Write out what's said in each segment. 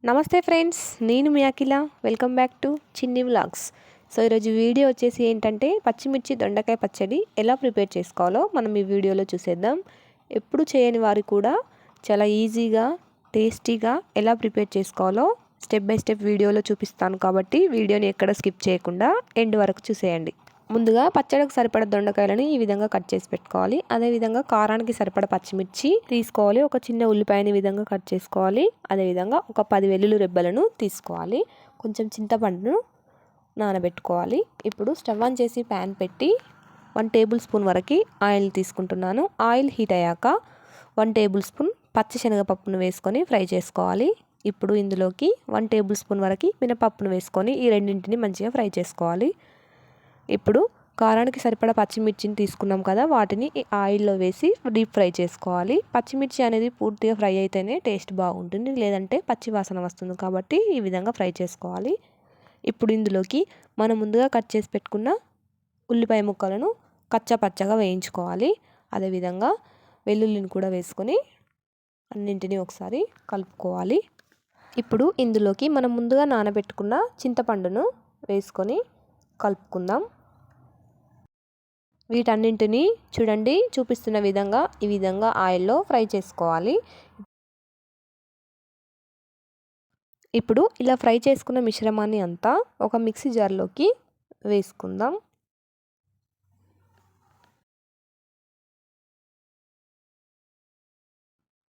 నమస్తే ఫ్రెండ్స్, నేను మీ అఖిల. Welcome back to చిన్ని వ్లాగ్స్. సో ఈరోజు వీడియో వచ్చేసి ఏంటంటే పచ్చిమిర్చి దొండకాయ పచ్చడి ఎలా ప్రిపేర్ చేసుకోవాలో మనం ఈ వీడియోలో చూసేద్దాం. ఎప్పుడు చేయని వారు కూడా చాలా ఈజీగా టేస్టీగా ఎలా ప్రిపేర్ చేసుకోవాలో స్టెప్ బై స్టెప్ వీడియోలో చూపిస్తాను కాబట్టి వీడియోని ఎక్కడ స్కిప్ చేయకుండా ఎండ్ వరకు చూసేయండి. ముందుగా పచ్చడికి సరిపడ దొండకాయలని ఈ విధంగా కట్ చేసి పెట్టుకోవాలి. అదేవిధంగా కారానికి సరిపడ పచ్చిమిర్చి తీసుకోవాలి. ఒక చిన్న ఉల్లిపాయని విధంగా కట్ చేసుకోవాలి. అదేవిధంగా ఒక 10 వెల్లుల్లి రెబ్బలను తీసుకోవాలి. కొంచెం చింతపండును నానబెట్టుకోవాలి. ఇప్పుడు స్టవ్ ఆన్ చేసి ప్యాన్ పెట్టి 1 టేబుల్ స్పూన్ వరకు ఆయిల్ తీసుకుంటున్నాను. ఆయిల్ హీట్ అయ్యాక 1 టేబుల్ స్పూన్ పచ్చిశనగపప్పును వేసుకొని ఫ్రై చేసుకోవాలి. ఇప్పుడు ఇందులోకి 1 టేబుల్ స్పూన్ వరకు మినపప్పును వేసుకొని ఈ రెండింటిని మంచిగా ఫ్రై చేసుకోవాలి. ఇప్పుడు కారానికి సరిపడా పచ్చిమిర్చిని తీసుకున్నాం కదా, వాటిని ఈ ఆయిల్లో వేసి డీప్ ఫ్రై చేసుకోవాలి. పచ్చిమిర్చి అనేది పూర్తిగా ఫ్రై అయితేనే టేస్ట్ బాగుంటుంది, లేదంటే పచ్చి వాసన వస్తుంది. కాబట్టి ఈ విధంగా ఫ్రై చేసుకోవాలి. ఇప్పుడు ఇందులోకి మనం ముందుగా కట్ చేసి పెట్టుకున్న ఉల్లిపాయ ముక్కలను కచ్చపచ్చగా వేయించుకోవాలి. అదేవిధంగా వెల్లుల్లిని కూడా వేసుకొని అన్నింటినీ ఒకసారి కలుపుకోవాలి. ఇప్పుడు ఇందులోకి మనం ముందుగా నానబెట్టుకున్న చింతపండును వేసుకొని కలుపుకుందాం. వీటన్నింటినీ చూడండి, చూపిస్తున్న విధంగా ఈ విధంగా ఆయిల్లో ఫ్రై చేసుకోవాలి. ఇప్పుడు ఇలా ఫ్రై చేసుకున్న మిశ్రమాన్ని అంతా ఒక మిక్సీ జార్లోకి వేసుకుందాం.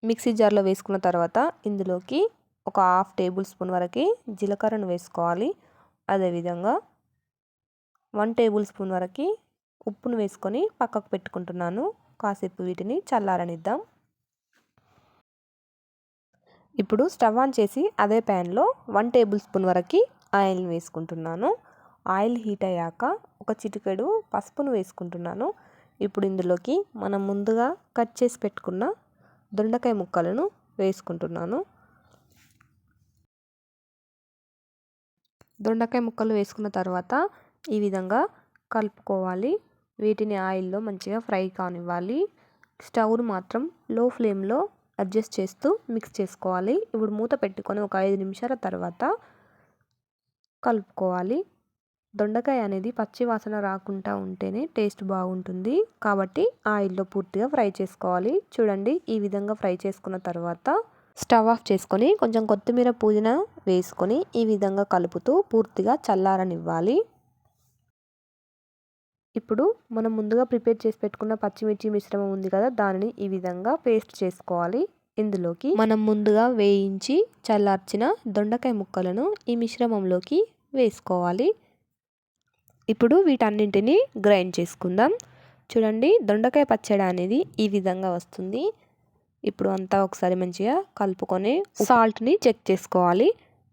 మిక్సీ జార్లో వేసుకున్న తర్వాత ఇందులోకి ఒక 1/2 టేబుల్ స్పూన్ వరకు జీలకర్రను వేసుకోవాలి. అదేవిధంగా 1 టేబుల్ స్పూన్ వరకు ఉప్పును వేసుకొని పక్కకు పెట్టుకుంటున్నాను. కాసేపు వీటిని చల్లారనిద్దాం. ఇప్పుడు స్టవ్ ఆన్ చేసి అదే ప్యాన్లో 1 టేబుల్ స్పూన్ వరకు ఆయిల్ని వేసుకుంటున్నాను. ఆయిల్ హీట్ అయ్యాక ఒక చిటికెడు పసుపును వేసుకుంటున్నాను. ఇప్పుడు ఇందులోకి మనం ముందుగా కట్ చేసి పెట్టుకున్న దొండకాయ ముక్కలను వేసుకుంటున్నాను. దొండకాయ ముక్కలు వేసుకున్న తర్వాత ఈ విధంగా కలుపుకోవాలి. వీటిని ఆయిల్లో మంచిగా ఫ్రై కానివ్వాలి. స్టవ్ను మాత్రం లో ఫ్లేమ్లో అడ్జస్ట్ చేస్తూ మిక్స్ చేసుకోవాలి. ఇప్పుడు మూత పెట్టుకొని ఒక 5 నిమిషాల తర్వాత కలుపుకోవాలి. దొండకాయ అనేది పచ్చి వాసన రాకుండా ఉంటేనే టేస్ట్ బాగుంటుంది. కాబట్టి ఆయిల్లో పూర్తిగా ఫ్రై చేసుకోవాలి. చూడండి, ఈ విధంగా ఫ్రై చేసుకున్న తర్వాత స్టవ్ ఆఫ్ చేసుకొని కొంచెం కొత్తిమీర పుదీనా వేసుకొని ఈ విధంగా కలుపుతూ పూర్తిగా చల్లారనివ్వాలి. ఇప్పుడు మనం ముందుగా ప్రిపేర్ చేసి పెట్టుకున్న పచ్చిమిర్చి మిశ్రమం ఉంది కదా, దానిని ఈ విధంగా పేస్ట్ చేసుకోవాలి. ఇందులోకి మనం ముందుగా వేయించి చల్లార్చిన దొండకాయ ముక్కలను ఈ మిశ్రమంలోకి వేసుకోవాలి. ఇప్పుడు వీటన్నింటినీ గ్రైండ్ చేసుకుందాం. చూడండి, దొండకాయ పచ్చడి అనేది ఈ విధంగా వస్తుంది. ఇప్పుడు అంతా ఒకసారి మంచిగా కలుపుకొని సాల్ట్ని చెక్ చేసుకోవాలి.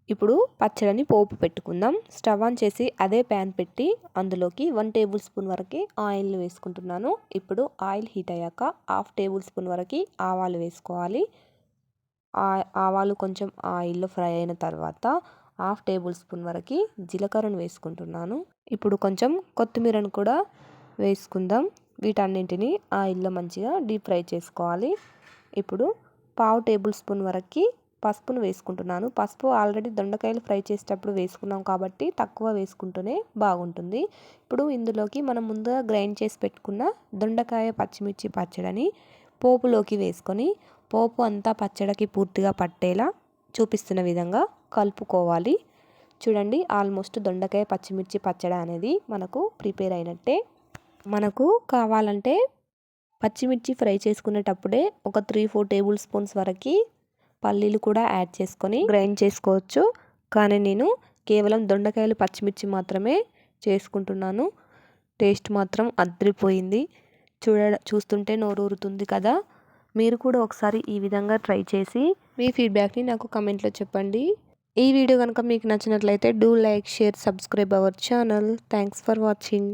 ఇప్పుడు పచ్చడిని పోపు పెట్టుకుందాం. స్టవ్ ఆన్ చేసి అదే ప్యాన్ పెట్టి అందులోకి 1 టేబుల్ స్పూన్ వరకు ఆయిల్ని వేసుకుంటున్నాను. ఇప్పుడు ఆయిల్ హీట్ అయ్యాక 1/2 టేబుల్ స్పూన్ వరకు ఆవాలు వేసుకోవాలి. ఆవాలు కొంచెం ఆయిల్లో ఫ్రై అయిన తర్వాత 1/2 టేబుల్ స్పూన్ వరకు జీలకర్రను వేసుకుంటున్నాను. ఇప్పుడు కొంచెం కొత్తిమీరను కూడా వేసుకుందాం. వీటన్నింటినీ ఆయిల్లో మంచిగా డీప్ ఫ్రై చేసుకోవాలి. ఇప్పుడు 1/2 టేబుల్ స్పూన్ వరకు పసుపును వేసుకుంటున్నాను. పసుపు ఆల్రెడీ దొండకాయలు ఫ్రై చేసేటప్పుడు వేసుకున్నాం కాబట్టి తక్కువ వేసుకుంటూనే బాగుంటుంది. ఇప్పుడు ఇందులోకి మనం ముందుగా గ్రైండ్ చేసి పెట్టుకున్న దొండకాయ పచ్చిమిర్చి పచ్చడిని పోపులోకి వేసుకొని పోపు అంతా పచ్చడికి పూర్తిగా పట్టేలా చూపిస్తున్న విధంగా కలుపుకోవాలి. చూడండి, ఆల్మోస్ట్ దొండకాయ పచ్చిమిర్చి పచ్చడి అనేది మనకు ప్రిపేర్ అయినట్టే. మనకు కావాలంటే పచ్చిమిర్చి ఫ్రై చేసుకునేటప్పుడే ఒక 3-4 టేబుల్ స్పూన్స్ వరకు పల్లీలు కూడా యాడ్ చేసుకొని గ్రైండ్ చేసుకోవచ్చు. కానీ నేను కేవలం దొండకాయలు పచ్చిమిర్చి మాత్రమే చేసుకుంటున్నాను. టేస్ట్ మాత్రం అదిరిపోయింది. చూస్తుంటే నోరూరుతుంది కదా. మీరు కూడా ఒకసారి ఈ విధంగా ట్రై చేసి మీ ఫీడ్బ్యాక్ని నాకు కమెంట్లో చెప్పండి. ఈ వీడియో కనుక మీకు నచ్చినట్లయితే do like, share, subscribe our channel. Thanks for watching.